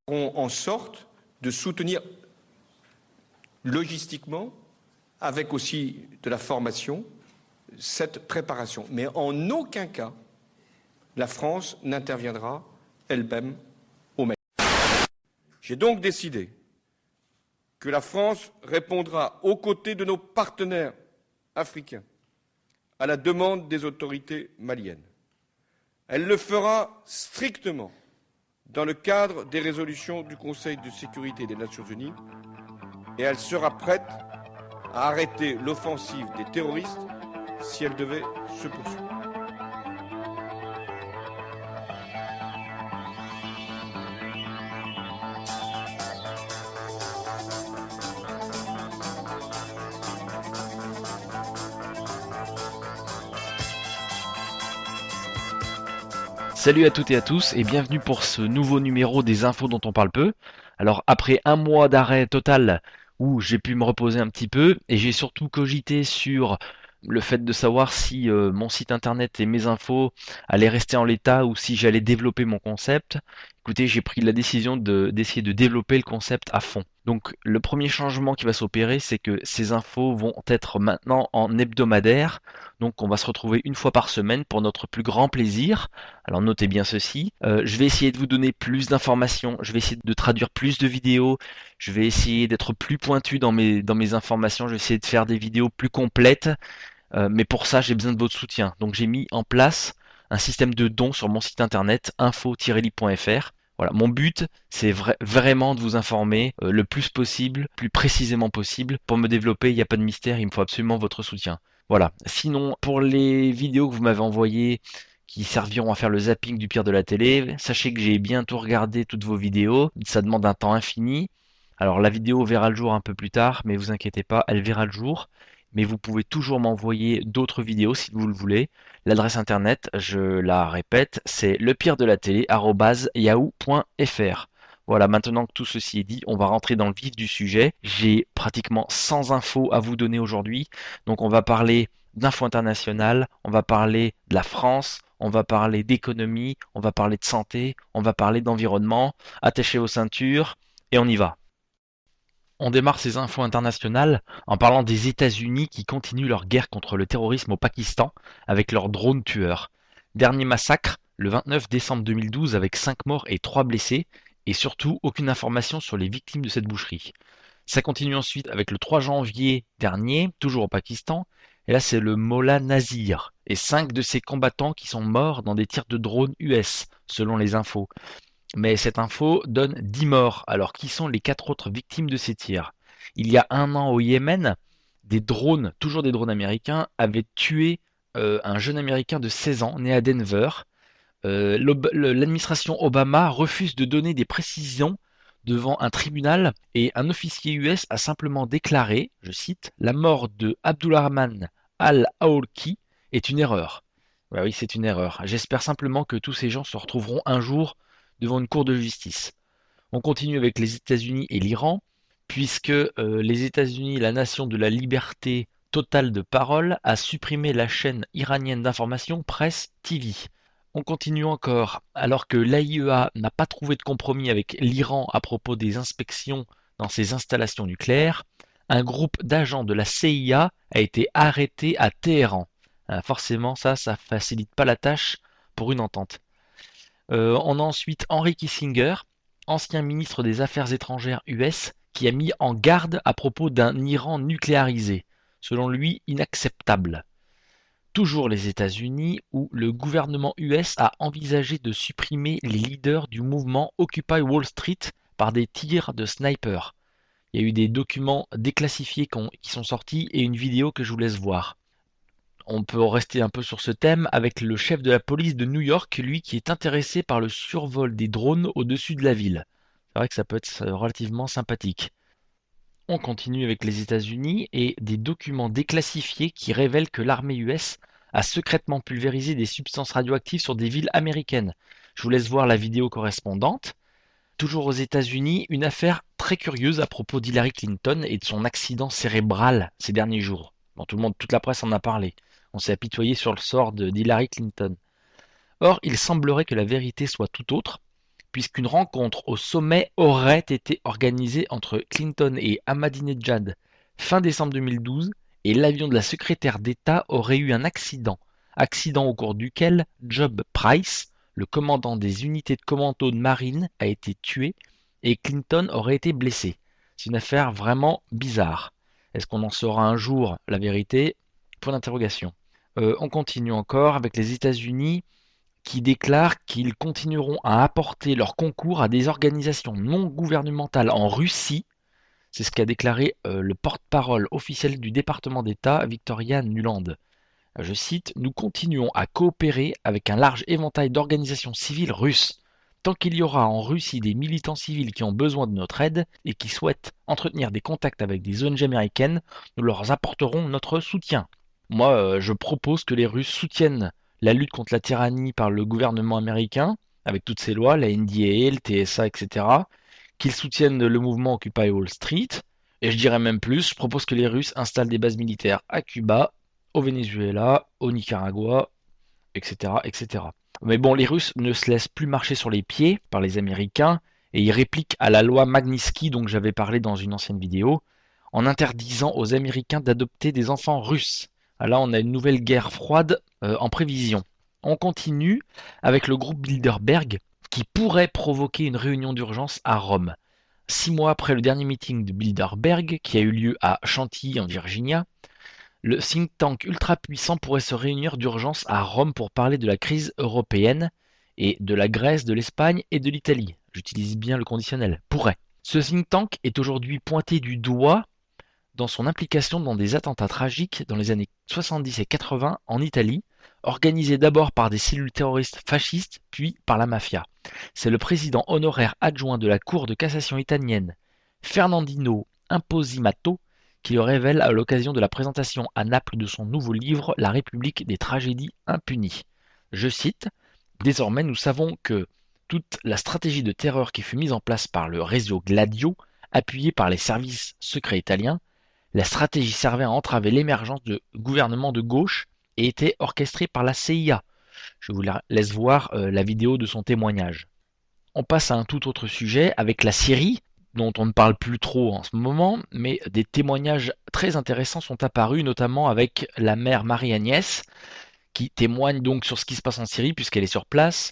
en sorte de soutenir logistiquement, avec aussi de la formation, cette préparation. Mais en aucun cas, la France n'interviendra elle-même au Mali. J'ai donc décidé que la France répondra aux côtés de nos partenaires africains à la demande des autorités maliennes. Elle le fera strictement dans le cadre des résolutions du Conseil de sécurité des Nations unies et elle sera prête à arrêter l'offensive des terroristes si elle devait se poursuivre. Salut à toutes et à tous et bienvenue pour ce nouveau numéro des infos dont on parle peu. Alors après un mois d'arrêt total où j'ai pu me reposer un petit peu et j'ai surtout cogité sur le fait de savoir si mon site internet et mes infos allaient rester en l'état ou si j'allais développer mon concept. Écoutez, j'ai pris la décision d'essayer de développer le concept à fond. Donc le premier changement qui va s'opérer, c'est que ces infos vont être maintenant en hebdomadaire. Donc on va se retrouver une fois par semaine pour notre plus grand plaisir. Alors notez bien ceci. Je vais essayer de vous donner plus d'informations. Je vais essayer de traduire plus de vidéos. Je vais essayer d'être plus pointu dans mes informations. Je vais essayer de faire des vidéos plus complètes. Mais pour ça, j'ai besoin de votre soutien. Donc j'ai mis en place un système de dons sur mon site internet info-li.fr. Voilà, mon but, c'est vraiment de vous informer le plus possible, plus précisément possible. Pour me développer, il n'y a pas de mystère, il me faut absolument votre soutien. Voilà. Sinon, pour les vidéos que vous m'avez envoyées qui serviront à faire le zapping du pire de la télé, sachez que j'ai bientôt regardé toutes vos vidéos. Ça demande un temps infini. Alors la vidéo verra le jour un peu plus tard, mais vous inquiétez pas, elle verra le jour. Mais vous pouvez toujours m'envoyer d'autres vidéos si vous le voulez. L'adresse internet, je la répète, c'est lepire-de-la-télé@yahoo.fr. Voilà, maintenant que tout ceci est dit, on va rentrer dans le vif du sujet. J'ai pratiquement 100 infos à vous donner aujourd'hui. Donc on va parler d'infos internationales, on va parler de la France, on va parler d'économie, on va parler de santé, on va parler d'environnement. Attachez vos ceintures et on y va. On démarre ces infos internationales en parlant des États-Unis qui continuent leur guerre contre le terrorisme au Pakistan avec leurs drones tueurs. Dernier massacre le 29 décembre 2012 avec 5 morts et 3 blessés et surtout aucune information sur les victimes de cette boucherie. Ça continue ensuite avec le 3 janvier dernier, toujours au Pakistan, et là c'est le Mollah Nazir et 5 de ses combattants qui sont morts dans des tirs de drones US selon les infos. Mais cette info donne 10 morts. Alors qui sont les 4 autres victimes de ces tirs? Il y a un an au Yémen, des drones, toujours des drones américains, avaient tué un jeune américain de 16 ans né à Denver. L'administration Obama refuse de donner des précisions devant un tribunal et un officier US a simplement déclaré, je cite, la mort de Abdulrahman al-Awlaki est une erreur. Ouais, oui, c'est une erreur. J'espère simplement que tous ces gens se retrouveront un jour devant une cour de justice. On continue avec les États-Unis et l'Iran, puisque les États-Unis, la nation de la liberté totale de parole, a supprimé la chaîne iranienne d'information Presse TV. On continue encore, alors que l'AIEA n'a pas trouvé de compromis avec l'Iran à propos des inspections dans ses installations nucléaires, un groupe d'agents de la CIA a été arrêté à Téhéran. Forcément, ça facilite pas la tâche pour une entente. On a ensuite Henry Kissinger, ancien ministre des Affaires étrangères US, qui a mis en garde à propos d'un Iran nucléarisé, selon lui inacceptable. Toujours les États-Unis, où le gouvernement US a envisagé de supprimer les leaders du mouvement Occupy Wall Street par des tirs de sniper. Il y a eu des documents déclassifiés qui sont sortis et une vidéo que je vous laisse voir. On peut rester un peu sur ce thème avec le chef de la police de New York, lui qui est intéressé par le survol des drones au-dessus de la ville. C'est vrai que ça peut être relativement sympathique. On continue avec les États-Unis et des documents déclassifiés qui révèlent que l'armée US a secrètement pulvérisé des substances radioactives sur des villes américaines. Je vous laisse voir la vidéo correspondante. Toujours aux États-Unis, une affaire très curieuse à propos d'Hillary Clinton et de son accident cérébral ces derniers jours. Bon, toute la presse en a parlé. On s'est apitoyé sur le sort d'Hillary Clinton. Or, il semblerait que la vérité soit tout autre, puisqu'une rencontre au sommet aurait été organisée entre Clinton et Ahmadinejad fin décembre 2012 et l'avion de la secrétaire d'État aurait eu un accident au cours duquel Job Price, le commandant des unités de commando de marine, a été tué et Clinton aurait été blessé. C'est une affaire vraiment bizarre. Est-ce qu'on en saura un jour la vérité? Point d'interrogation. On continue encore avec les États-Unis qui déclarent qu'ils continueront à apporter leur concours à des organisations non gouvernementales en Russie. C'est ce qu'a déclaré le porte-parole officiel du département d'État, Victoria Nuland. Je cite, « Nous continuons à coopérer avec un large éventail d'organisations civiles russes. Tant qu'il y aura en Russie des militants civils qui ont besoin de notre aide et qui souhaitent entretenir des contacts avec des ONG américaines, nous leur apporterons notre soutien. » Moi, je propose que les Russes soutiennent la lutte contre la tyrannie par le gouvernement américain, avec toutes ces lois, la NDAA, le TSA, etc., qu'ils soutiennent le mouvement Occupy Wall Street, et je dirais même plus, je propose que les Russes installent des bases militaires à Cuba, au Venezuela, au Nicaragua, etc., etc. Mais bon, les Russes ne se laissent plus marcher sur les pieds par les Américains, et ils répliquent à la loi Magnitsky dont j'avais parlé dans une ancienne vidéo, en interdisant aux Américains d'adopter des enfants russes. Là, on a une nouvelle guerre froide en prévision. On continue avec le groupe Bilderberg qui pourrait provoquer une réunion d'urgence à Rome. 6 mois après le dernier meeting de Bilderberg, qui a eu lieu à Chantilly en Virginia, le think tank ultra puissant pourrait se réunir d'urgence à Rome pour parler de la crise européenne et de la Grèce, de l'Espagne et de l'Italie. J'utilise bien le conditionnel. Pourrait. Ce think tank est aujourd'hui pointé du doigt dans son implication dans des attentats tragiques dans les années 70 et 80 en Italie, organisés d'abord par des cellules terroristes fascistes, puis par la mafia. C'est le président honoraire adjoint de la Cour de cassation italienne, Fernandino Imposimato, qui le révèle à l'occasion de la présentation à Naples de son nouveau livre La République des tragédies impunies. Je cite, « Désormais, nous savons que toute la stratégie de terreur qui fut mise en place par le réseau Gladio, appuyé par les services secrets italiens, la stratégie servait à entraver l'émergence de gouvernements de gauche et était orchestrée par la CIA. » Je vous laisse voir la vidéo de son témoignage. On passe à un tout autre sujet avec la Syrie, dont on ne parle plus trop en ce moment, mais des témoignages très intéressants sont apparus, notamment avec la mère Marie-Agnès, qui témoigne donc sur ce qui se passe en Syrie, puisqu'elle est sur place,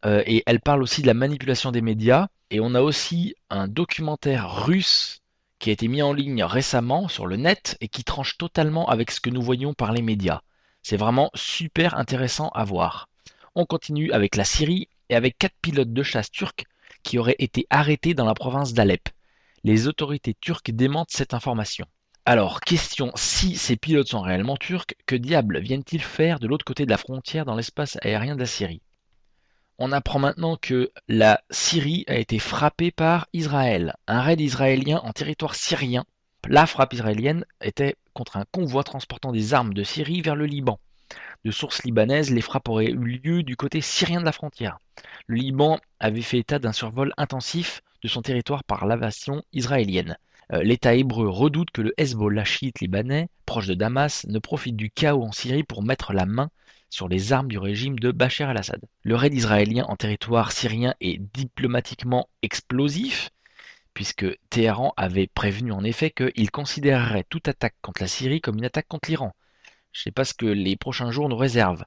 et elle parle aussi de la manipulation des médias. Et on a aussi un documentaire russe qui a été mis en ligne récemment sur le net et qui tranche totalement avec ce que nous voyons par les médias. C'est vraiment super intéressant à voir. On continue avec la Syrie et avec 4 pilotes de chasse turcs qui auraient été arrêtés dans la province d'Alep. Les autorités turques démentent cette information. Alors, question, si ces pilotes sont réellement turcs, que diable viennent-ils faire de l'autre côté de la frontière dans l'espace aérien de la Syrie? On apprend maintenant que la Syrie a été frappée par Israël. Un raid israélien en territoire syrien. La frappe israélienne était contre un convoi transportant des armes de Syrie vers le Liban. De sources libanaises, les frappes auraient eu lieu du côté syrien de la frontière. Le Liban avait fait état d'un survol intensif de son territoire par l'aviation israélienne. L'État hébreu redoute que le Hezbollah chiite libanais, proche de Damas, ne profite du chaos en Syrie pour mettre la main sur les armes du régime de Bachar el-Assad. Le raid israélien en territoire syrien est diplomatiquement explosif, puisque Téhéran avait prévenu en effet qu'il considérerait toute attaque contre la Syrie comme une attaque contre l'Iran. Je ne sais pas ce que les prochains jours nous réservent.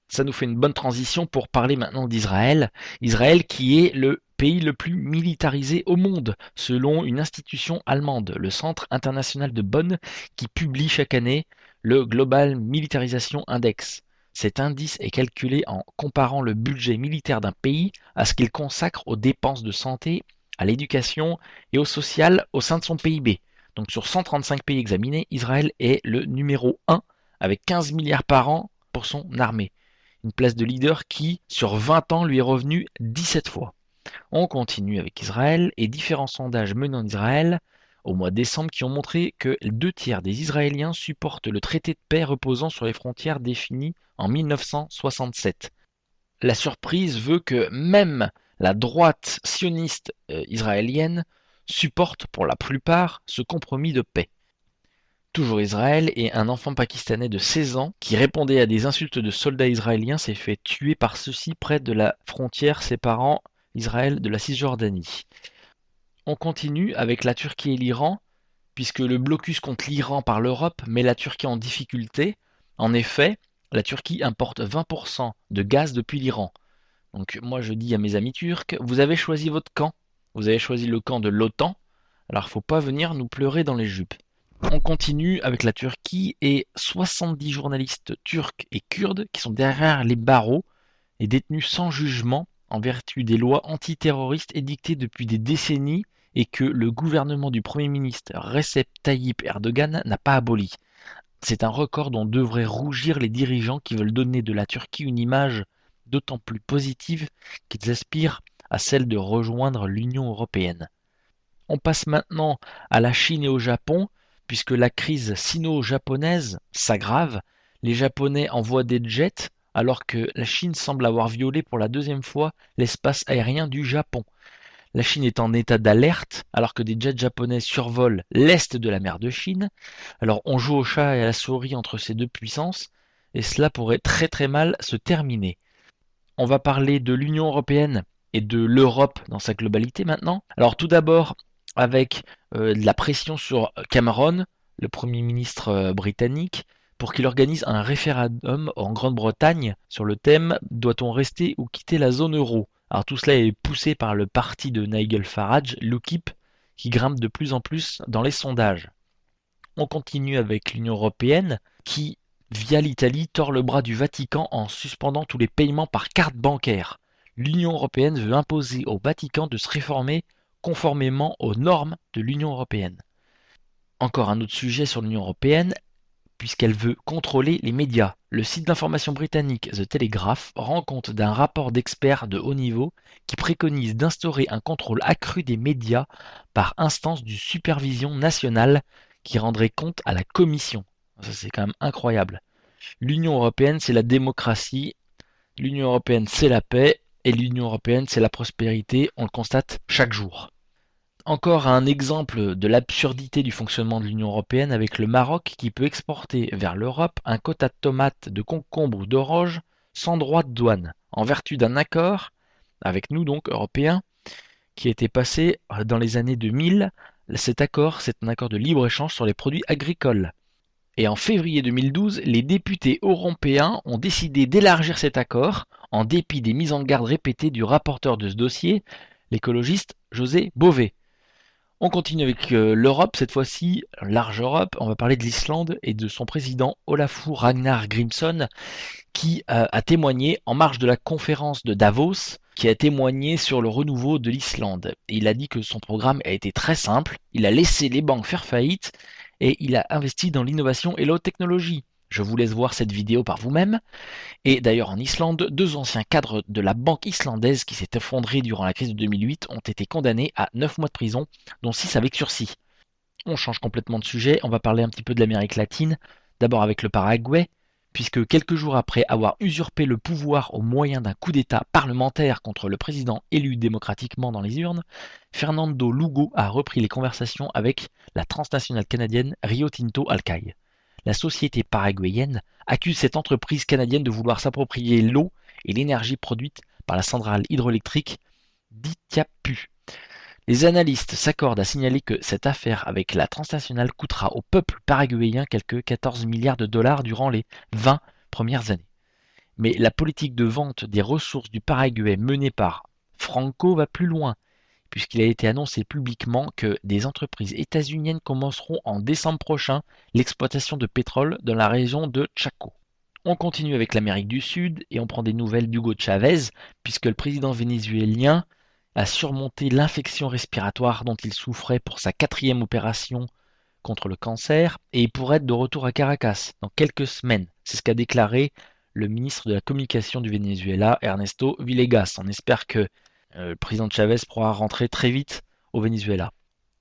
Ça nous fait une bonne transition pour parler maintenant d'Israël. Israël qui est le pays le plus militarisé au monde, selon une institution allemande, le Centre international de Bonn, qui publie chaque année le Global Militarisation Index. Cet indice est calculé en comparant le budget militaire d'un pays à ce qu'il consacre aux dépenses de santé, à l'éducation et au social au sein de son PIB. Donc sur 135 pays examinés, Israël est le numéro 1 avec 15 milliards par an pour son armée. Une place de leader qui, sur 20 ans, lui est revenue 17 fois. On continue avec Israël et différents sondages menés en Israël au mois de décembre qui ont montré que 2/3 des Israéliens supportent le traité de paix reposant sur les frontières définies en 1967. La surprise veut que même la droite sioniste israélienne supporte pour la plupart ce compromis de paix. Toujours Israël, et un enfant pakistanais de 16 ans qui répondait à des insultes de soldats israéliens s'est fait tuer par ceux-ci près de la frontière séparant Israël de la Cisjordanie. On continue avec la Turquie et l'Iran, puisque le blocus contre l'Iran par l'Europe met la Turquie en difficulté. En effet, la Turquie importe 20% de gaz depuis l'Iran. Donc moi je dis à mes amis turcs, vous avez choisi votre camp. Vous avez choisi le camp de l'OTAN, alors faut pas venir nous pleurer dans les jupes. On continue avec la Turquie et 70 journalistes turcs et kurdes qui sont derrière les barreaux et détenus sans jugement en vertu des lois antiterroristes édictées depuis des décennies et que le gouvernement du Premier ministre Recep Tayyip Erdogan n'a pas aboli. C'est un record dont devraient rougir les dirigeants qui veulent donner de la Turquie une image d'autant plus positive qu'ils aspirent à celle de rejoindre l'Union européenne. On passe maintenant à la Chine et au Japon, puisque la crise sino-japonaise s'aggrave. Les Japonais envoient des jets, alors que la Chine semble avoir violé pour la deuxième fois l'espace aérien du Japon. La Chine est en état d'alerte, alors que des jets japonais survolent l'est de la mer de Chine. Alors on joue au chat et à la souris entre ces deux puissances, et cela pourrait très très mal se terminer. On va parler de l'Union européenne et de l'Europe dans sa globalité maintenant. Alors tout d'abord avec de la pression sur Cameron, le Premier ministre britannique, pour qu'il organise un référendum en Grande-Bretagne sur le thème doit-on rester ou quitter la zone euro. Alors tout cela est poussé par le parti de Nigel Farage, l'UKIP, qui grimpe de plus en plus dans les sondages. On continue avec l'Union européenne qui, via l'Italie, tord le bras du Vatican en suspendant tous les paiements par carte bancaire. L'Union européenne veut imposer au Vatican de se réformer conformément aux normes de l'Union européenne. Encore un autre sujet sur l'Union européenne, puisqu'elle veut contrôler les médias. Le site d'information britannique The Telegraph rend compte d'un rapport d'experts de haut niveau qui préconise d'instaurer un contrôle accru des médias par instance du supervision nationale qui rendrait compte à la Commission. Ça, c'est quand même incroyable. L'Union européenne, c'est la démocratie, l'Union européenne, c'est la paix, et l'Union européenne, c'est la prospérité, on le constate chaque jour. Encore un exemple de l'absurdité du fonctionnement de l'Union européenne avec le Maroc qui peut exporter vers l'Europe un quota de tomates, de concombres ou d'oranges sans droit de douane, en vertu d'un accord, avec nous donc, européens, qui a été passé dans les années 2000. Cet accord, c'est un accord de libre-échange sur les produits agricoles. Et en février 2012, les députés européens ont décidé d'élargir cet accord, en dépit des mises en garde répétées du rapporteur de ce dossier, l'écologiste José Bové. On continue avec l'Europe, cette fois-ci, large Europe. On va parler de l'Islande et de son président Olafur Ragnar Grimsson qui a témoigné en marge de la conférence de Davos, qui a témoigné sur le renouveau de l'Islande. Et il a dit que son programme a été très simple, il a laissé les banques faire faillite et il a investi dans l'innovation et la haute technologie. Je vous laisse voir cette vidéo par vous-même. Et d'ailleurs en Islande, 2 anciens cadres de la banque islandaise qui s'est effondrée durant la crise de 2008 ont été condamnés à 9 mois de prison, dont 6 avec sursis. On change complètement de sujet, on va parler un petit peu de l'Amérique latine, d'abord avec le Paraguay, puisque quelques jours après avoir usurpé le pouvoir au moyen d'un coup d'État parlementaire contre le président élu démocratiquement dans les urnes, Fernando Lugo a repris les conversations avec la transnationale canadienne Rio Tinto Alcaï. La société paraguayenne accuse cette entreprise canadienne de vouloir s'approprier l'eau et l'énergie produite par la centrale hydroélectrique d'Itiapu. Les analystes s'accordent à signaler que cette affaire avec la transnationale coûtera au peuple paraguayen quelques 14 milliards de dollars durant les 20 premières années. Mais la politique de vente des ressources du Paraguay menée par Franco va plus loin, puisqu'il a été annoncé publiquement que des entreprises états-uniennes commenceront en décembre prochain l'exploitation de pétrole dans la région de Chaco. On continue avec l'Amérique du Sud et on prend des nouvelles d'Hugo Chavez, puisque le président vénézuélien a surmonté l'infection respiratoire dont il souffrait pour sa 4e opération contre le cancer et il pourrait être de retour à Caracas dans quelques semaines. C'est ce qu'a déclaré le ministre de la Communication du Venezuela, Ernesto Villegas. On espère que le président Chavez pourra rentrer très vite au Venezuela.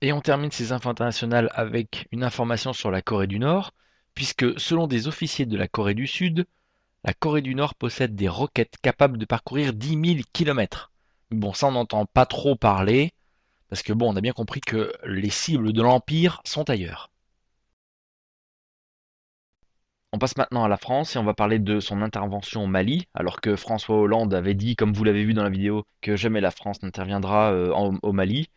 Et on termine ces infos internationales avec une information sur la Corée du Nord, puisque selon des officiers de la Corée du Sud, la Corée du Nord possède des roquettes capables de parcourir 10 000 km. Bon, ça on n'entend pas trop parler, parce que bon, on a bien compris que les cibles de l'Empire sont ailleurs. On passe maintenant à la France et on va parler de son intervention au Mali, alors que François Hollande avait dit, comme vous l'avez vu dans la vidéo, que jamais la France n'interviendra au Mali.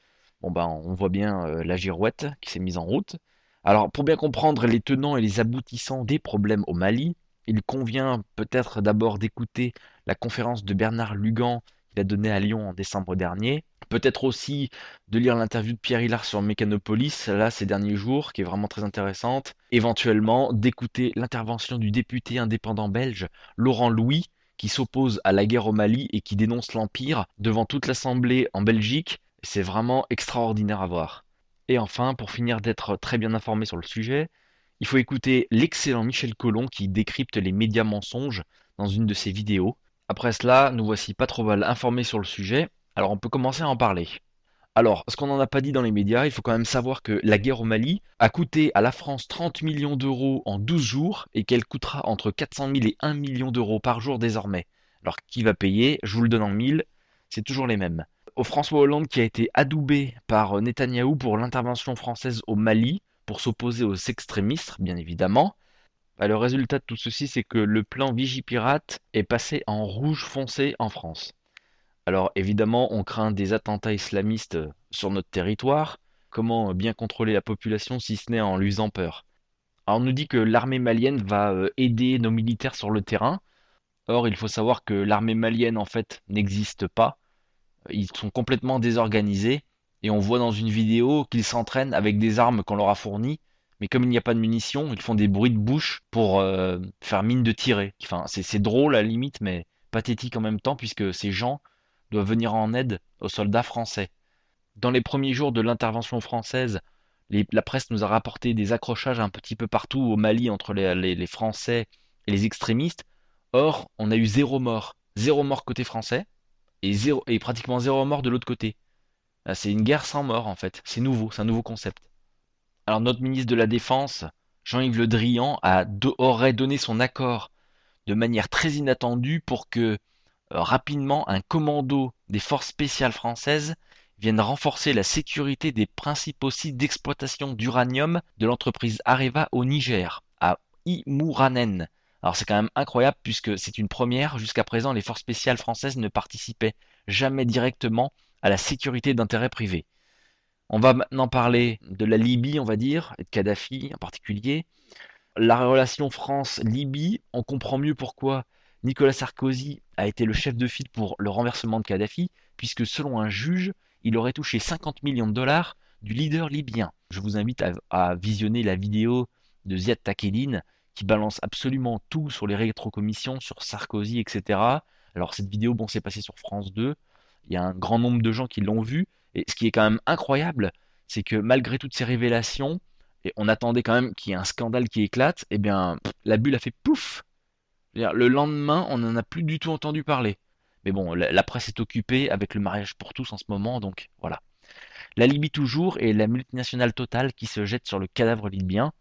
Bon ben, on voit bien la girouette qui s'est mise en route. Alors, pour bien comprendre les tenants et les aboutissants des problèmes au Mali, il convient peut-être d'abord d'écouter la conférence de Bernard Lugan qu'il a donnée à Lyon en décembre dernier. Peut-être aussi de lire l'interview de Pierre Hilard sur Mécanopolis, là, ces derniers jours, qui est vraiment très intéressante. Éventuellement, d'écouter l'intervention du député indépendant belge Laurent Louis, qui s'oppose à la guerre au Mali et qui dénonce l'Empire devant toute l'Assemblée en Belgique. C'est vraiment extraordinaire à voir. Et enfin, pour finir d'être très bien informé sur le sujet, il faut écouter l'excellent Michel Collomb qui décrypte les médias mensonges dans une de ses vidéos. Après cela, nous voici pas trop mal informés sur le sujet, alors on peut commencer à en parler. Alors, ce qu'on n'en a pas dit dans les médias, il faut quand même savoir que la guerre au Mali a coûté à la France 30 millions d'euros en 12 jours et qu'elle coûtera entre 400 000 et 1 million d'euros par jour désormais. Alors, qui va payer? Je vous le donne en mille, c'est toujours les mêmes. Au François Hollande qui a été adoubé par Netanyahou pour l'intervention française au Mali, pour s'opposer aux extrémistes, bien évidemment. Bah, le résultat de tout ceci, c'est que le plan Vigipirate est passé en rouge foncé en France. Alors évidemment, on craint des attentats islamistes sur notre territoire. Comment bien contrôler la population si ce n'est en lui faisant peur? Alors on nous dit que l'armée malienne va aider nos militaires sur le terrain. Or, il faut savoir que l'armée malienne en fait n'existe pas. Ils sont complètement désorganisés et on voit dans une vidéo qu'ils s'entraînent avec des armes qu'on leur a fournies. Mais comme il n'y a pas de munitions, ils font des bruits de bouche pour faire mine de tirer. Enfin, c'est drôle à la limite, mais pathétique en même temps, puisque ces gens doivent venir en aide aux soldats français. Dans les premiers jours de l'intervention française, la presse nous a rapporté des accrochages un petit peu partout au Mali entre les Français et les extrémistes. Or, on a eu zéro mort. Zéro mort côté français et pratiquement zéro mort de l'autre côté. C'est une guerre sans mort en fait. C'est nouveau, c'est un nouveau concept. Alors notre ministre de la Défense, Jean-Yves Le Drian, aurait donné son accord de manière très inattendue pour que rapidement un commando des forces spéciales françaises vienne renforcer la sécurité des principaux sites d'exploitation d'uranium de l'entreprise Areva au Niger, à Imouranen. Alors c'est quand même incroyable puisque c'est une première. Jusqu'à présent, les forces spéciales françaises ne participaient jamais directement à la sécurité d'intérêts privés. On va maintenant parler de la Libye, on va dire, et de Kadhafi en particulier. La relation France-Libye, on comprend mieux pourquoi Nicolas Sarkozy a été le chef de file pour le renversement de Kadhafi, puisque selon un juge, il aurait touché 50 millions de dollars du leader libyen. Je vous invite à visionner la vidéo de Ziad Takedine qui balance absolument tout sur les rétrocommissions, sur Sarkozy, etc. Alors cette vidéo, bon, c'est passé sur France 2, il y a un grand nombre de gens qui l'ont vue, et ce qui est quand même incroyable, c'est que malgré toutes ces révélations, et on attendait quand même qu'il y ait un scandale qui éclate, et bien la bulle a fait pouf. Le lendemain, on n'en a plus du tout entendu parler. Mais bon, la presse est occupée avec le mariage pour tous en ce moment, donc voilà. La Libye toujours et la multinationale Total qui se jette sur le cadavre libyen.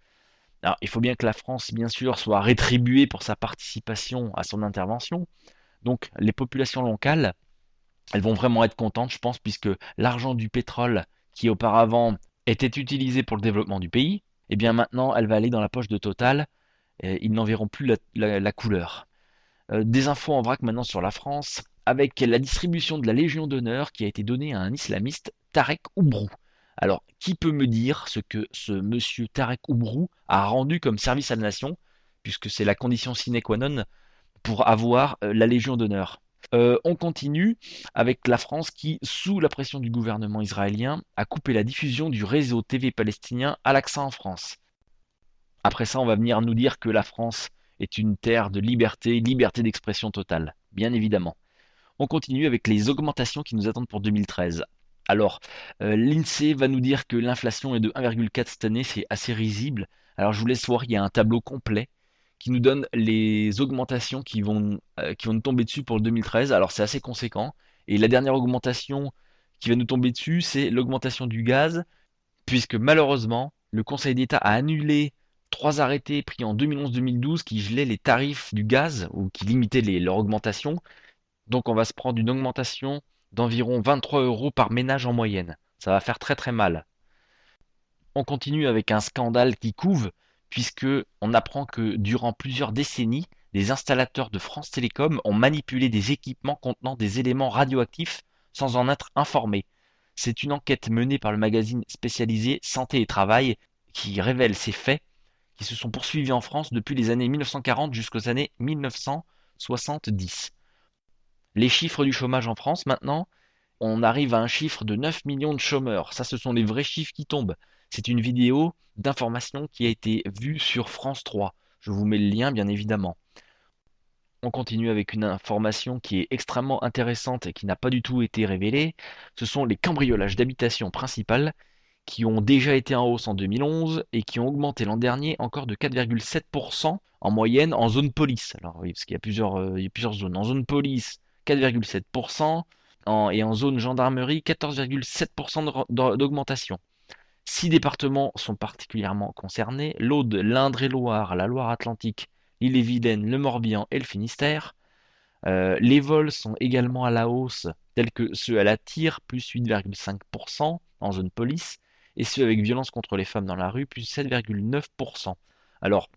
Alors, il faut bien que la France, bien sûr, soit rétribuée pour sa participation à son intervention. Donc, les populations locales, elles vont vraiment être contentes, je pense, puisque l'argent du pétrole qui auparavant était utilisé pour le développement du pays, eh bien maintenant, elle va aller dans la poche de Total. Et ils n'en verront plus la couleur. Des infos en vrac maintenant sur la France, avec la distribution de la Légion d'honneur qui a été donnée à un islamiste, Tarek Oubrou. Alors, qui peut me dire ce que ce monsieur Tarek Oubrou a rendu comme service à la nation, puisque c'est la condition sine qua non pour avoir la Légion d'honneur? On continue avec la France qui, sous la pression du gouvernement israélien, a coupé la diffusion du réseau TV palestinien Al-Aqsa en France. Après ça, on va venir nous dire que la France est une terre de liberté, liberté d'expression totale, bien évidemment. On continue avec les augmentations qui nous attendent pour 2013. Alors, l'INSEE va nous dire que l'inflation est de 1,4 cette année, c'est assez risible. Alors, je vous laisse voir, il y a un tableau complet qui nous donne les augmentations qui vont nous tomber dessus pour le 2013. Alors, c'est assez conséquent. Et la dernière augmentation qui va nous tomber dessus, c'est l'augmentation du gaz, puisque malheureusement, le Conseil d'État a annulé trois arrêtés pris en 2011-2012 qui gelaient les tarifs du gaz ou qui limitaient leur augmentation. Donc on va se prendre une augmentation d'environ 23 euros par ménage en moyenne. Ça va faire très très mal. On continue avec un scandale qui couve, puisque on apprend que durant plusieurs décennies, les installateurs de France Télécom ont manipulé des équipements contenant des éléments radioactifs sans en être informés. C'est une enquête menée par le magazine spécialisé Santé et Travail qui révèle ces faits qui se sont poursuivis en France depuis les années 1940 jusqu'aux années 1970. Les chiffres du chômage en France maintenant, on arrive à un chiffre de 9 millions de chômeurs. Ça, ce sont les vrais chiffres qui tombent. C'est une vidéo d'information qui a été vue sur France 3. Je vous mets le lien, bien évidemment. On continue avec une information qui est extrêmement intéressante et qui n'a pas du tout été révélée. Ce sont les cambriolages d'habitations principales qui ont déjà été en hausse en 2011 et qui ont augmenté l'an dernier encore de 4,7% en moyenne en zone police. Alors oui, parce qu'il y a plusieurs zones. En zone police, 4,7% et en zone gendarmerie, 14,7% d'augmentation. 6 départements sont particulièrement concernés: l'Aude, l'Indre-et-Loire, la Loire-Atlantique, l'Ille-et-Vilaine, le Morbihan et le Finistère. Les vols sont également à la hausse, tels que ceux à la tire, plus 8,5% en zone police, et ceux avec violence contre les femmes dans la rue, plus 7,9%. Alors,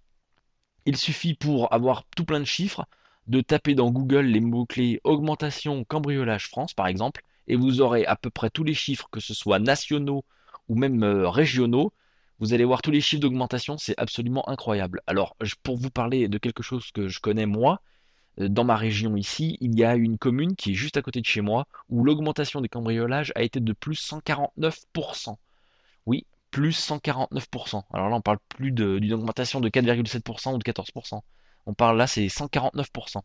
il suffit pour avoir tout plein de chiffres de taper dans Google les mots-clés augmentation cambriolage France par exemple, et vous aurez à peu près tous les chiffres, que ce soit nationaux ou même régionaux. Vous allez voir tous les chiffres d'augmentation, c'est absolument incroyable. Alors, pour vous parler de quelque chose que je connais moi, dans ma région ici, il y a une commune qui est juste à côté de chez moi où l'augmentation des cambriolages a été de plus 149%. Oui, plus 149%. Alors là, on parle plus d'une augmentation de 4,7% ou de 14%. On parle là, c'est 149%.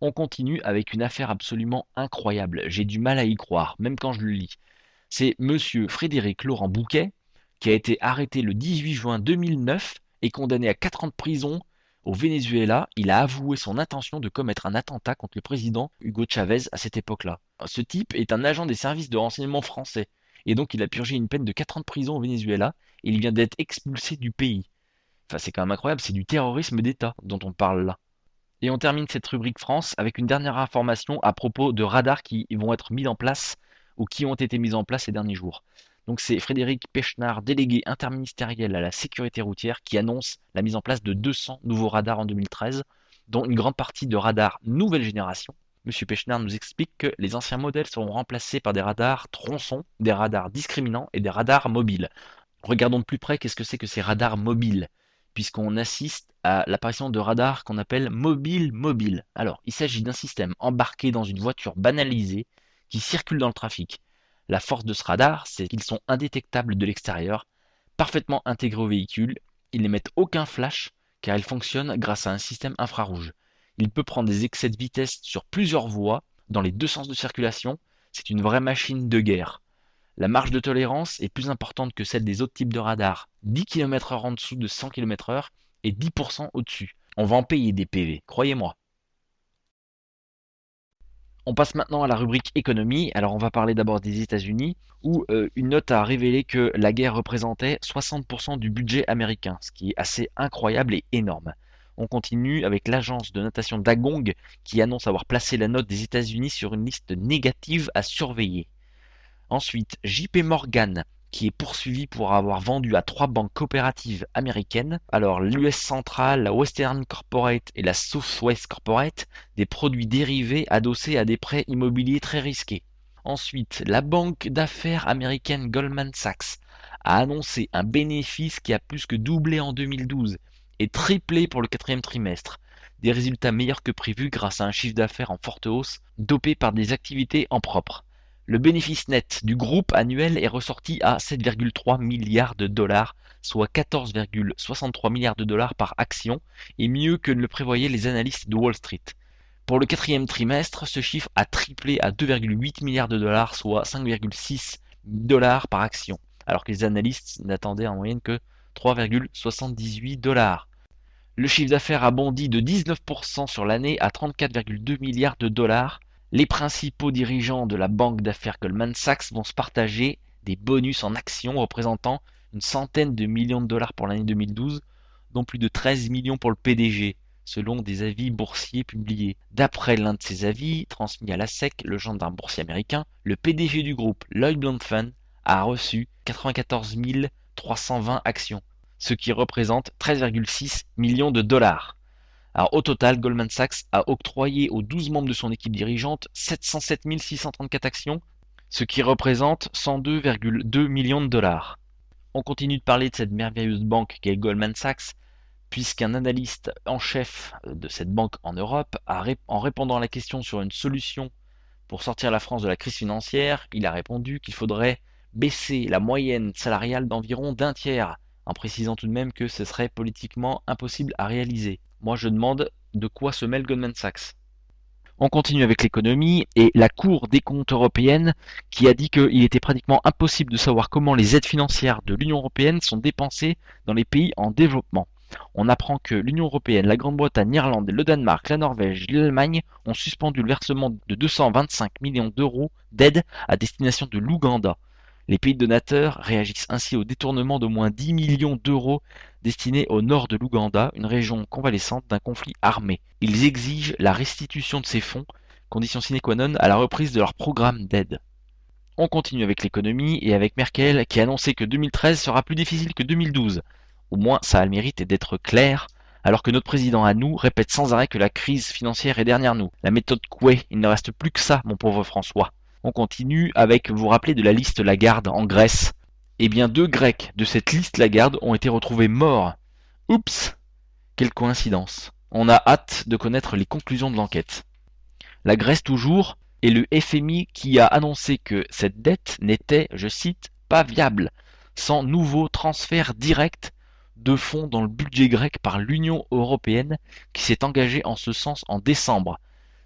On continue avec une affaire absolument incroyable. J'ai du mal à y croire, même quand je le lis. C'est monsieur Frédéric Laurent Bouquet qui a été arrêté le 18 juin 2009 et condamné à 4 ans de prison au Venezuela. Il a avoué son intention de commettre un attentat contre le président Hugo Chavez à cette époque-là. Ce type est un agent des services de renseignement français et donc il a purgé une peine de 4 ans de prison au Venezuela et il vient d'être expulsé du pays. Enfin, c'est quand même incroyable, c'est du terrorisme d'État dont on parle là. Et on termine cette rubrique France avec une dernière information à propos de radars qui vont être mis en place ou qui ont été mis en place ces derniers jours. Donc c'est Frédéric Pechnard, délégué interministériel à la sécurité routière, qui annonce la mise en place de 200 nouveaux radars en 2013, dont une grande partie de radars nouvelle génération. Monsieur Pechnard nous explique que les anciens modèles seront remplacés par des radars tronçons, des radars discriminants et des radars mobiles. Regardons de plus près qu'est-ce que c'est que ces radars mobiles, puisqu'on assiste à l'apparition de radars qu'on appelle mobiles. Alors, il s'agit d'un système embarqué dans une voiture banalisée qui circule dans le trafic. La force de ce radar, c'est qu'ils sont indétectables de l'extérieur, parfaitement intégrés au véhicule, ils n'émettent aucun flash car ils fonctionnent grâce à un système infrarouge. Il peut prendre des excès de vitesse sur plusieurs voies, dans les deux sens de circulation, c'est une vraie machine de guerre. La marge de tolérance est plus importante que celle des autres types de radars, 10 km/h en dessous de 100 km/h et 10% au-dessus. On va en payer des PV, croyez-moi. On passe maintenant à la rubrique économie. Alors on va parler d'abord des États-Unis, où une note a révélé que la guerre représentait 60% du budget américain, ce qui est assez incroyable et énorme. On continue avec l'agence de notation Dagong qui annonce avoir placé la note des États-Unis sur une liste négative à surveiller. Ensuite, JP Morgan, qui est poursuivi pour avoir vendu à 3 banques coopératives américaines, alors l'US Central, la Western Corporate et la Southwest Corporate, des produits dérivés adossés à des prêts immobiliers très risqués. Ensuite, la banque d'affaires américaine Goldman Sachs a annoncé un bénéfice qui a plus que doublé en 2012 et triplé pour le quatrième trimestre. Des résultats meilleurs que prévus grâce à un chiffre d'affaires en forte hausse, dopé par des activités en propre. Le bénéfice net du groupe annuel est ressorti à 7,3 milliards de dollars, soit 14,63 milliards de dollars par action, et mieux que ne le prévoyaient les analystes de Wall Street. Pour le quatrième trimestre, ce chiffre a triplé à 2,8 milliards de dollars, soit 5,6 dollars par action, alors que les analystes n'attendaient en moyenne que 3,78 dollars. Le chiffre d'affaires a bondi de 19% sur l'année à 34,2 milliards de dollars. Les principaux dirigeants de la banque d'affaires Goldman Sachs vont se partager des bonus en actions représentant une centaine de millions de dollars pour l'année 2012, dont plus de 13 millions pour le PDG, selon des avis boursiers publiés. D'après l'un de ces avis, transmis à la SEC, le gendarme boursier américain, le PDG du groupe, Lloyd Blankfein, a reçu 94 320 actions. ce qui représente 13,6 millions de dollars. Alors au total, Goldman Sachs a octroyé aux 12 membres de son équipe dirigeante 707 634 actions, ce qui représente 102,2 millions de dollars. On continue de parler de cette merveilleuse banque qu'est Goldman Sachs, puisqu'un analyste en chef de cette banque en Europe, en répondant à la question sur une solution pour sortir la France de la crise financière, il a répondu qu'il faudrait baisser la moyenne salariale d'environ d'un tiers, en précisant tout de même que ce serait politiquement impossible à réaliser. Moi je demande de quoi se mêle Goldman Sachs. On continue avec l'économie et la Cour des comptes européenne qui a dit qu'il était pratiquement impossible de savoir comment les aides financières de l'Union européenne sont dépensées dans les pays en développement. On apprend que l'Union européenne, la Grande-Bretagne, l'Irlande, le Danemark, la Norvège et l'Allemagne ont suspendu le versement de 225 millions d'euros d'aide à destination de l'Ouganda. Les pays donateurs réagissent ainsi au détournement d'au moins 10 millions d'euros destinés au nord de l'Ouganda, une région convalescente d'un conflit armé. Ils exigent la restitution de ces fonds, condition sine qua non à la reprise de leur programme d'aide. On continue avec l'économie et avec Merkel qui a annoncé que 2013 sera plus difficile que 2012. Au moins ça a le mérite d'être clair, alors que notre président à nous répète sans arrêt que la crise financière est derrière nous. La méthode Coué, il ne reste plus que ça, mon pauvre François. On continue avec, vous vous rappelez de la liste Lagarde en Grèce. Eh bien 2 Grecs de cette liste Lagarde ont été retrouvés morts. Oups, quelle coïncidence. On a hâte de connaître les conclusions de l'enquête. La Grèce toujours, et le FMI qui a annoncé que cette dette n'était, je cite, pas viable, sans nouveau transfert direct de fonds dans le budget grec par l'Union européenne qui s'est engagée en ce sens en décembre.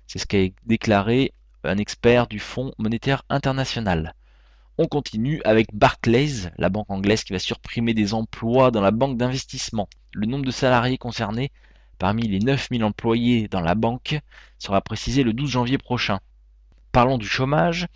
C'est ce qu'a déclaré un expert du Fonds monétaire international. On continue avec Barclays, la banque anglaise qui va supprimer des emplois dans la banque d'investissement. Le nombre de salariés concernés parmi les 9000 employés dans la banque sera précisé le 12 janvier prochain. Parlons du chômage,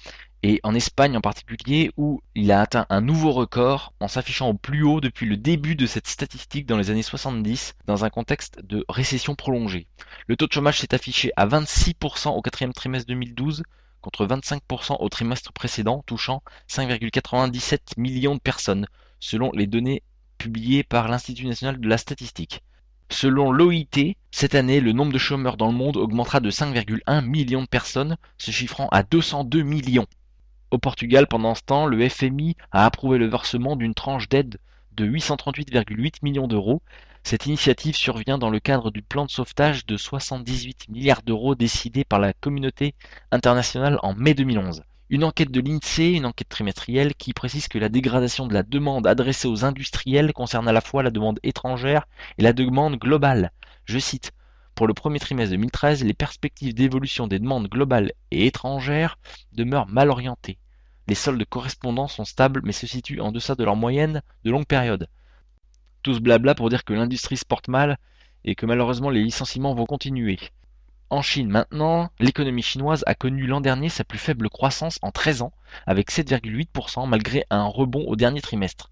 et en Espagne en particulier, où il a atteint un nouveau record en s'affichant au plus haut depuis le début de cette statistique dans les années 70, dans un contexte de récession prolongée. Le taux de chômage s'est affiché à 26% au quatrième trimestre 2012, contre 25% au trimestre précédent, touchant 5,97 millions de personnes, selon les données publiées par l'Institut national de la statistique. Selon l'OIT, cette année, le nombre de chômeurs dans le monde augmentera de 5,1 millions de personnes, se chiffrant à 202 millions. Au Portugal, pendant ce temps, le FMI a approuvé le versement d'une tranche d'aide de 838,8 millions d'euros. Cette initiative survient dans le cadre du plan de sauvetage de 78 milliards d'euros décidé par la communauté internationale en mai 2011. Une enquête de l'INSEE, une enquête trimestrielle, qui précise que la dégradation de la demande adressée aux industriels concerne à la fois la demande étrangère et la demande globale. Je cite, « Pour le premier trimestre 2013, les perspectives d'évolution des demandes globales et étrangères demeurent mal orientées. Les soldes correspondants sont stables mais se situent en deçà de leur moyenne de longue période. » Tout ce blabla pour dire que l'industrie se porte mal et que malheureusement les licenciements vont continuer. En Chine maintenant, l'économie chinoise a connu l'an dernier sa plus faible croissance en 13 ans, avec 7,8% malgré un rebond au dernier trimestre.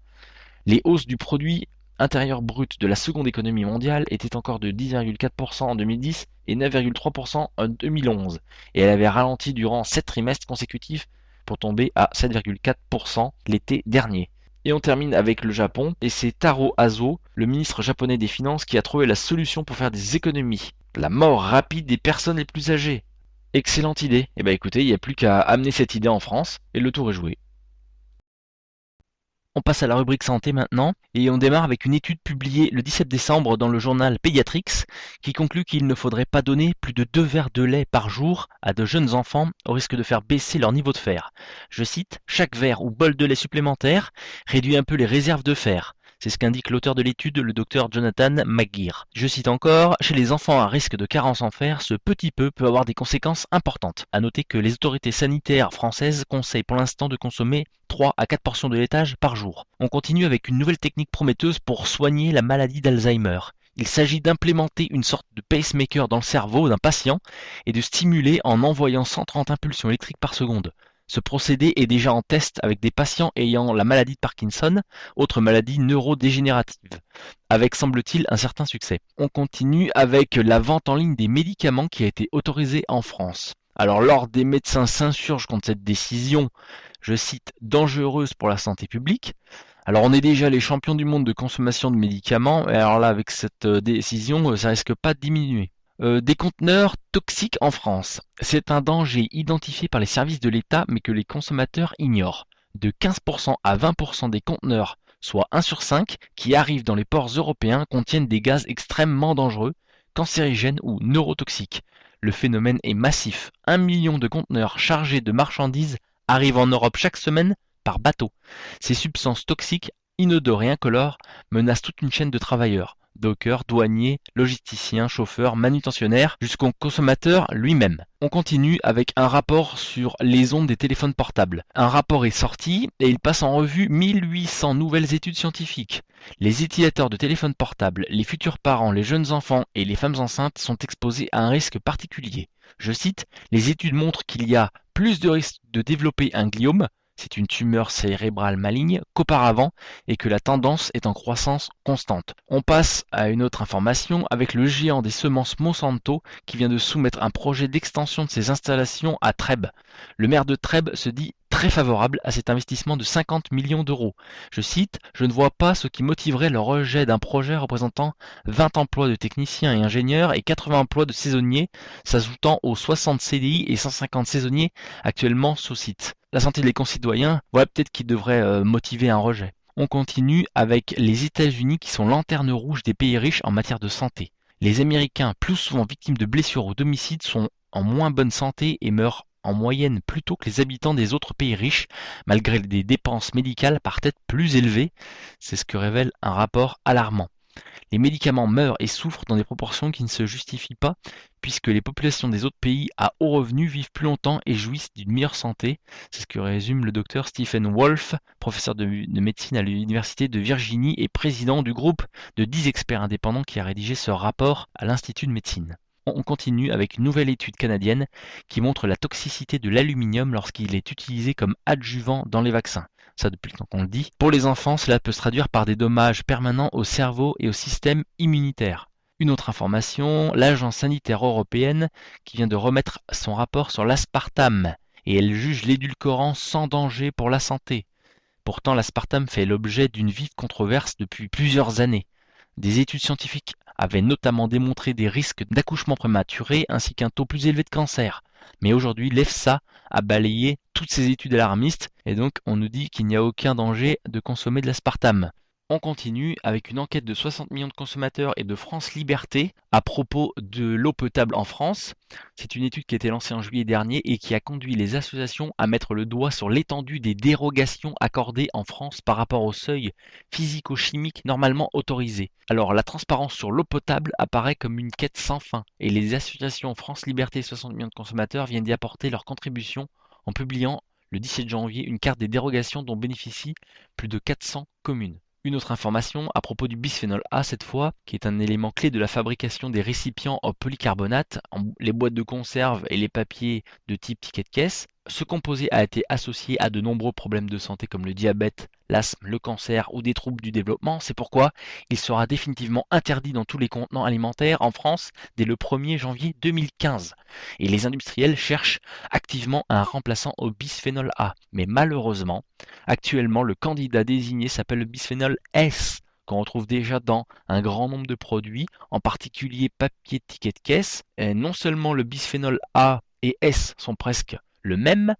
Les hausses du produit intérieur brut de la seconde économie mondiale étaient encore de 10,4% en 2010 et 9,3% en 2011, et elle avait ralenti durant 7 trimestres consécutifs pour tomber à 7,4% l'été dernier. Et on termine avec le Japon, et c'est Taro Aso, le ministre japonais des Finances, qui a trouvé la solution pour faire des économies. La mort rapide des personnes les plus âgées. Excellente idée. Eh bien écoutez, il n'y a plus qu'à amener cette idée en France, et le tour est joué. On passe à la rubrique santé maintenant, et on démarre avec une étude publiée le 17 décembre dans le journal Pediatrics, qui conclut qu'il ne faudrait pas donner plus de 2 verres de lait par jour à de jeunes enfants au risque de faire baisser leur niveau de fer. Je cite, « Chaque verre ou bol de lait supplémentaire réduit un peu les réserves de fer. » C'est ce qu'indique l'auteur de l'étude, le docteur Jonathan McGeer. Je cite encore, « Chez les enfants à risque de carence en fer, ce petit peu peut avoir des conséquences importantes. » À noter que les autorités sanitaires françaises conseillent pour l'instant de consommer 3 à 4 portions de laitage par jour. On continue avec une nouvelle technique prometteuse pour soigner la maladie d'Alzheimer. Il s'agit d'implémenter une sorte de pacemaker dans le cerveau d'un patient et de stimuler en envoyant 130 impulsions électriques par seconde. Ce procédé est déjà en test avec des patients ayant la maladie de Parkinson, autre maladie neurodégénérative, avec semble-t-il un certain succès. On continue avec la vente en ligne des médicaments qui a été autorisée en France. Alors l'ordre des médecins s'insurge contre cette décision, je cite, dangereuse pour la santé publique. Alors on est déjà les champions du monde de consommation de médicaments, et alors là avec cette décision, ça risque pas de diminuer. Des conteneurs toxiques en France. C'est un danger identifié par les services de l'État mais que les consommateurs ignorent. De 15% à 20% des conteneurs, soit 1 sur 5, qui arrivent dans les ports européens contiennent des gaz extrêmement dangereux, cancérigènes ou neurotoxiques. Le phénomène est massif. 1 million de conteneurs chargés de marchandises arrivent en Europe chaque semaine par bateau. Ces substances toxiques, inodores et incolores, menacent toute une chaîne de travailleurs, dockers, douaniers, logisticiens, chauffeurs, manutentionnaires, jusqu'au consommateur lui-même. On continue avec un rapport sur les ondes des téléphones portables. Un rapport est sorti et il passe en revue 1800 nouvelles études scientifiques. Les utilisateurs de téléphones portables, les futurs parents, les jeunes enfants et les femmes enceintes sont exposés à un risque particulier. Je cite, les études montrent qu'il y a plus de risques de développer un gliome, c'est une tumeur cérébrale maligne, qu'auparavant et que la tendance est en croissance constante. On passe à une autre information avec le géant des semences Monsanto qui vient de soumettre un projet d'extension de ses installations à Trèbes. Le maire de Trèbes se dit très favorable à cet investissement de 50 millions d'euros. Je cite, je ne vois pas ce qui motiverait le rejet d'un projet représentant 20 emplois de techniciens et ingénieurs et 80 emplois de saisonniers, s'ajoutant aux 60 CDI et 150 saisonniers actuellement sous site. La santé des concitoyens, voilà peut-être qui devrait motiver un rejet. On continue avec les États-Unis qui sont lanterne rouge des pays riches en matière de santé. Les Américains, plus souvent victimes de blessures au domicile, sont en moins bonne santé et meurent en moyenne plus tôt que les habitants des autres pays riches, malgré des dépenses médicales par tête plus élevées. C'est ce que révèle un rapport alarmant. Les médicaments meurent et souffrent dans des proportions qui ne se justifient pas, puisque les populations des autres pays à haut revenu vivent plus longtemps et jouissent d'une meilleure santé. C'est ce que résume le docteur Stephen Wolfe, professeur de médecine à l'Université de Virginie et président du groupe de 10 experts indépendants qui a rédigé ce rapport à l'Institut de médecine. On continue avec une nouvelle étude canadienne qui montre la toxicité de l'aluminium lorsqu'il est utilisé comme adjuvant dans les vaccins. Ça depuis le temps qu'on le dit. Pour les enfants, cela peut se traduire par des dommages permanents au cerveau et au système immunitaire. Une autre information, l'Agence sanitaire européenne qui vient de remettre son rapport sur l'aspartame et elle juge l'édulcorant sans danger pour la santé. Pourtant, l'aspartame fait l'objet d'une vive controverse depuis plusieurs années. Des études scientifiques avaient notamment démontré des risques d'accouchement prématuré ainsi qu'un taux plus élevé de cancer. Mais aujourd'hui, l'EFSA a balayé toutes ces études alarmistes et donc on nous dit qu'il n'y a aucun danger de consommer de l'aspartame. On continue avec une enquête de 60 millions de consommateurs et de France Liberté à propos de l'eau potable en France. C'est une étude qui a été lancée en juillet dernier et qui a conduit les associations à mettre le doigt sur l'étendue des dérogations accordées en France par rapport au seuil physico-chimique normalement autorisé. Alors la transparence sur l'eau potable apparaît comme une quête sans fin et les associations France Liberté et 60 millions de consommateurs viennent d'y apporter leur contribution en publiant le 17 janvier une carte des dérogations dont bénéficient plus de 400 communes. Une autre information à propos du bisphénol A cette fois, qui est un élément clé de la fabrication des récipients en polycarbonate, les boîtes de conserve et les papiers de type ticket de caisse. Ce composé a été associé à de nombreux problèmes de santé comme le diabète, l'asthme, le cancer ou des troubles du développement. C'est pourquoi il sera définitivement interdit dans tous les contenants alimentaires en France dès le 1er janvier 2015. Et les industriels cherchent activement un remplaçant au bisphénol A. Mais malheureusement, actuellement, le candidat désigné s'appelle le bisphénol S, qu'on retrouve déjà dans un grand nombre de produits, en particulier papier de ticket de caisse. Et non seulement le bisphénol A et S sont presque le même,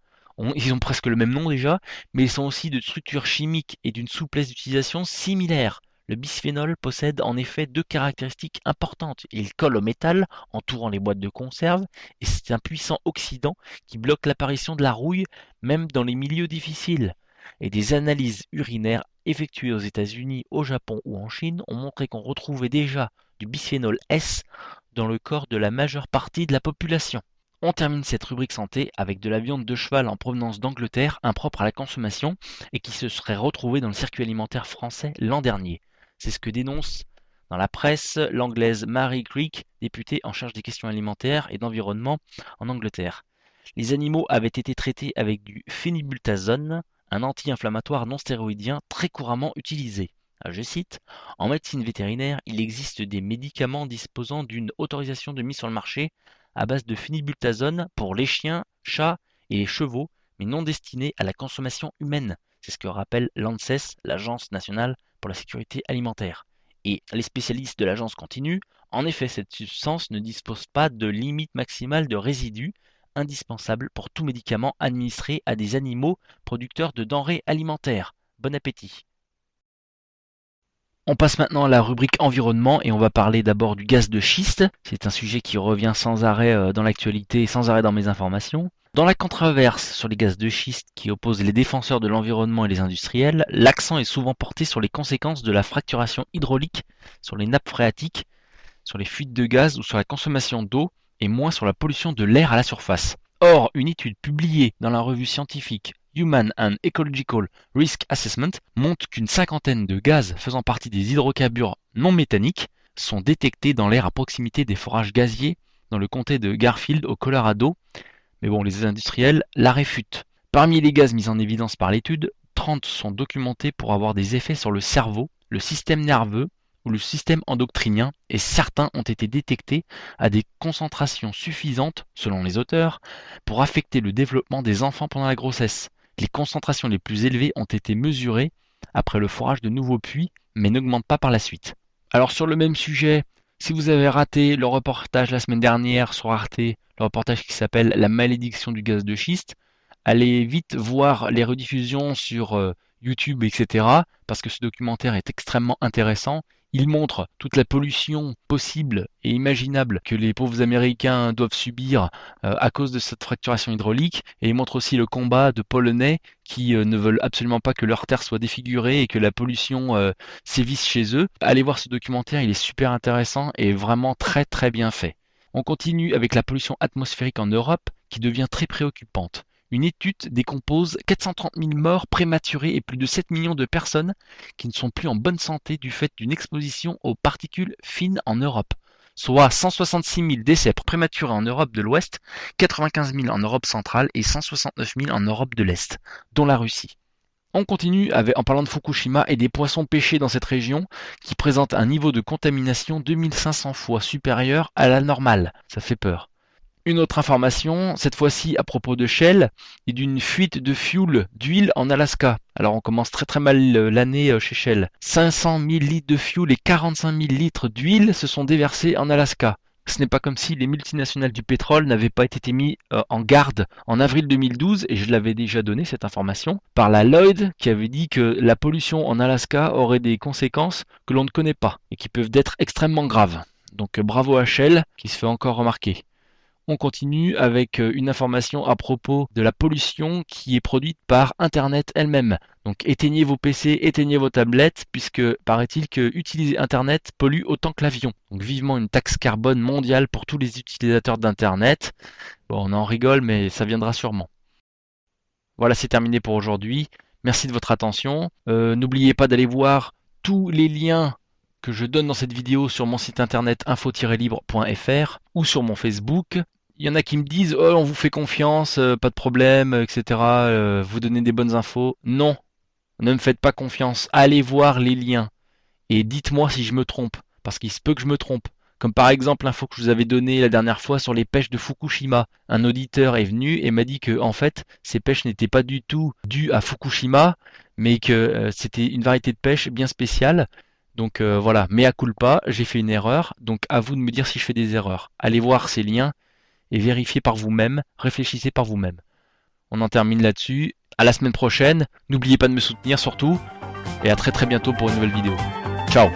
ils ont presque le même nom déjà, mais ils sont aussi de structure chimique et d'une souplesse d'utilisation similaire. Le bisphénol possède en effet deux caractéristiques importantes. Il colle au métal, entourant les boîtes de conserve, et c'est un puissant oxydant qui bloque l'apparition de la rouille, même dans les milieux difficiles. Et des analyses urinaires effectuées aux États-Unis, au Japon ou en Chine ont montré qu'on retrouvait déjà du bisphénol S dans le corps de la majeure partie de la population. On termine cette rubrique santé avec de la viande de cheval en provenance d'Angleterre, impropre à la consommation, et qui se serait retrouvée dans le circuit alimentaire français l'an dernier. C'est ce que dénonce dans la presse l'anglaise Mary Creek, députée en charge des questions alimentaires et d'environnement en Angleterre. Les animaux avaient été traités avec du phénylbutazone, un anti-inflammatoire non stéroïdien très couramment utilisé. Je cite, en médecine vétérinaire, il existe des médicaments disposant d'une autorisation de mise sur le marché à base de phénylbutazone pour les chiens, chats et les chevaux, mais non destinés à la consommation humaine. C'est ce que rappelle l'ANSES, l'Agence nationale pour la sécurité alimentaire. Et les spécialistes de l'agence continuent. En effet, cette substance ne dispose pas de limite maximale de résidus indispensable pour tout médicament administré à des animaux producteurs de denrées alimentaires. Bon appétit. On passe maintenant à la rubrique environnement et on va parler d'abord du gaz de schiste. C'est un sujet qui revient sans arrêt dans l'actualité et sans arrêt dans mes informations. Dans la controverse sur les gaz de schiste qui oppose les défenseurs de l'environnement et les industriels, l'accent est souvent porté sur les conséquences de la fracturation hydraulique sur les nappes phréatiques, sur les fuites de gaz ou sur la consommation d'eau et moins sur la pollution de l'air à la surface. Or, une étude publiée dans la revue scientifique Human and Ecological Risk Assessment montre qu'une cinquantaine de gaz faisant partie des hydrocarbures non méthaniques sont détectés dans l'air à proximité des forages gaziers dans le comté de Garfield au Colorado. Mais bon, les industriels la réfutent. Parmi les gaz mis en évidence par l'étude, 30 sont documentés pour avoir des effets sur le cerveau, le système nerveux ou le système endocrinien, et certains ont été détectés à des concentrations suffisantes, selon les auteurs, pour affecter le développement des enfants pendant la grossesse. Les concentrations les plus élevées ont été mesurées après le forage de nouveaux puits, mais n'augmentent pas par la suite. Alors sur le même sujet, si vous avez raté le reportage la semaine dernière sur Arte, le reportage qui s'appelle La malédiction du gaz de schiste, allez vite voir les rediffusions sur YouTube, etc. parce que ce documentaire est extrêmement intéressant. Il montre toute la pollution possible et imaginable que les pauvres Américains doivent subir à cause de cette fracturation hydraulique. Et il montre aussi le combat de Polonais qui ne veulent absolument pas que leur terre soit défigurée et que la pollution sévisse chez eux. Allez voir ce documentaire, il est super intéressant et vraiment très très bien fait. On continue avec la pollution atmosphérique en Europe qui devient très préoccupante. Une étude décompose 430 000 morts prématurées et plus de 7 millions de personnes qui ne sont plus en bonne santé du fait d'une exposition aux particules fines en Europe, soit 166 000 décès prématurés en Europe de l'Ouest, 95 000 en Europe centrale et 169 000 en Europe de l'Est, dont la Russie. On continue en parlant de Fukushima et des poissons pêchés dans cette région qui présentent un niveau de contamination 2500 fois supérieur à la normale. Ça fait peur. Une autre information, cette fois-ci à propos de Shell et d'une fuite de fuel d'huile en Alaska. Alors on commence très très mal l'année chez Shell. 500 000 litres de fuel et 45 000 litres d'huile se sont déversés en Alaska. Ce n'est pas comme si les multinationales du pétrole n'avaient pas été mis en garde en avril 2012, et je l'avais déjà donné cette information, par la Lloyd qui avait dit que la pollution en Alaska aurait des conséquences que l'on ne connaît pas et qui peuvent être extrêmement graves. Donc bravo à Shell qui se fait encore remarquer. On continue avec une information à propos de la pollution qui est produite par Internet elle-même. Donc éteignez vos PC, éteignez vos tablettes, puisque paraît-il que utiliser Internet pollue autant que l'avion. Donc vivement une taxe carbone mondiale pour tous les utilisateurs d'Internet. Bon, on en rigole, mais ça viendra sûrement. Voilà, c'est terminé pour aujourd'hui. Merci de votre attention. N'oubliez pas d'aller voir tous les liens que je donne dans cette vidéo sur mon site internet info-libre.fr ou sur mon Facebook. Il y en a qui me disent « Oh, on vous fait confiance, pas de problème, etc. Vous donnez des bonnes infos. » Non, ne me faites pas confiance. Allez voir les liens et dites-moi si je me trompe, parce qu'il se peut que je me trompe. Comme par exemple l'info que je vous avais donnée la dernière fois sur les pêches de Fukushima. Un auditeur est venu et m'a dit que en fait, ces pêches n'étaient pas du tout dues à Fukushima, mais que c'était une variété de pêche bien spéciale. Donc voilà, mea culpa, j'ai fait une erreur, donc à vous de me dire si je fais des erreurs. Allez voir ces liens et vérifiez par vous-même, réfléchissez par vous-même. On en termine là-dessus, à la semaine prochaine, n'oubliez pas de me soutenir surtout, et à très très bientôt pour une nouvelle vidéo. Ciao!